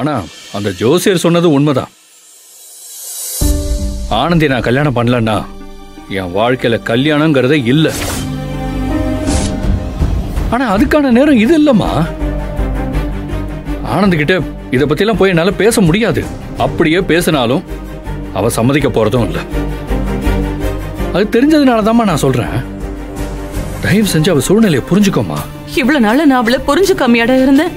ஆனா அந்த ஜோசியர் சொன்னது உண்மைதான். ஆனந்தி நான் கல்யாணம் பண்ணலன்னா என் வாழ்க்கையில கல்யாணங்கிறதே இல்ல. ஆனா அதுக்கான நேரம் இது இல்லம்மா. ஆனந்த் கிட்ட இத பத்தி எல்லாம் போய் என்னால பேச முடியாது. அப்படியே பேசினாலும் அவ சம்மதிக்க போறதும் இல்ல. அது தெரிஞ்சதுனாலதான் நான் சொல்றேன், தயவு செஞ்சு அவ சூழ்நிலையை புரிஞ்சுக்கோமா. இவ்வளவு நாள் நான் அவளை புரிஞ்சுக்காமையாட இருந்தேன்.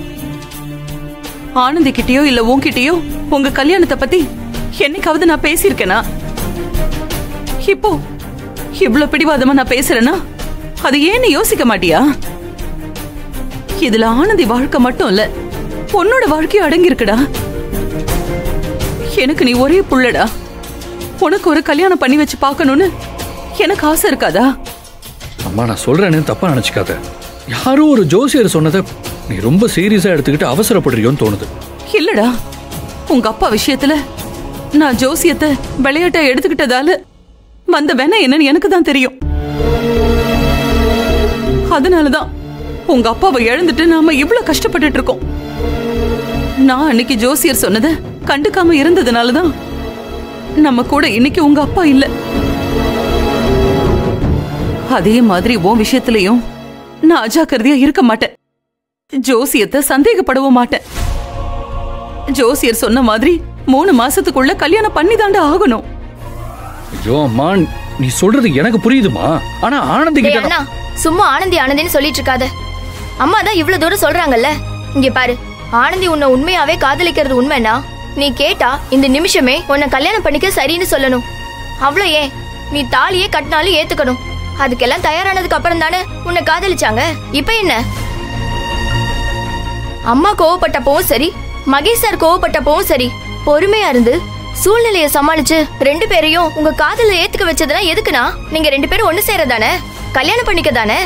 ஆனந்தி கிட்டயோ இல்ல உன்கிட்டயோ உங்க கல்யாணத்தை பத்தி என்னைக்காவது நான் பேசியிருக்கேனா? இப்போ இவ்வளவு பிடிவாதமா நான் பேசுறேன்னா அது ஏன்னு யோசிக்க மாட்டியா? இதுல ஆனந்தி வாழ்க்கை மட்டும் இல்ல, உன்னோட வாழ்க்கையும் அடங்கி இருக்குடா. எனக்கு நீ ஒரே புள்ளடா. உனக்கு ஒரு கல்யாணம் பண்ணி வச்சு பார்க்கணும்னு எனக்கு ஆசை இருக்காதா? அம்மா நான் சொல்றேன்னு தப்பா நினைச்சுக்காத. யாரோ ஒரு ஜோசியர் சொன்னதை நீ ரொம்ப சீரியஸா எடுத்துக்கிட்டு அவசரப்படுறியோன்னு தோணுது. இல்லடா, உங்க அப்பா விஷயத்துல நான் ஜோசியத்தை விளையாட்டை எடுத்துக்கிட்டதால வந்த வேணா என்னன்னு எனக்கு தான் தெரியும். அதனாலதான் உங்க அப்பாவை இழந்துட்டு நாம இவ்வளவு கஷ்டப்பட்டுட்டு இருக்கோம். நான் அன்னைக்கு ஜோசியர் சொன்னதை கண்டுக்காம இருந்ததுனாலதான் நம்ம கூட இன்னைக்கு உங்க அப்பா இல்ல. அதே மாதிரி உன் விஷயத்திலையும் நான் அஜாக்கிரதையா இருக்க மாட்டேன். ஜோசியத்தை சந்தேகப்படவும் மாட்டேன். ஜோசியர் சொன்ன மாதிரி 3 மாசத்துக்குள்ள கல்யாணம் பண்ணிதாண்டா ஆகணும். ஐயோ அம்மா, நீ சொல்றது எனக்கு புரியுதுமா. ஆனா ஆனந்தி கிட்ட சும்மா ஆனந்தி ஆனந்தின்னு சொல்லிட்டு இருக்காத. அம்மா தான் இவ்வளவு தூரம் சொல்றாங்கல்ல. இங்க பாரு, ஆனந்தி உன்னை உண்மையாவே காதலிக்கிறது உண்மைனா நீ கேட்டா இந்த நிமிஷமே உன்னை கல்யாணம் பண்ணிக்க சரின்னு சொல்லணும். அவ்வளவு ஏன், நீ தாலியே கட்டினாலும் ஏத்துக்கணும். அதுக்கெல்லாம் தயாரானதுக்கு அப்புறம் தானே உன்னை காதலிச்சாங்க. இப்ப என்ன? அம்மா கோவப்பட்டப்பவும் சரி, மகேஷ் சார் கோவப்பட்டப்பவும் சரி, பொறுமையா இருந்து சூழ்நிலையை சமாளிச்சு 2 பேரையும் உங்க காதல ஏத்துக்க வச்சதுனா எதுக்குனா நீங்க 2 பேரும் ஒண்ணு சேரதானே, கல்யாணம் பண்ணிக்க தானே.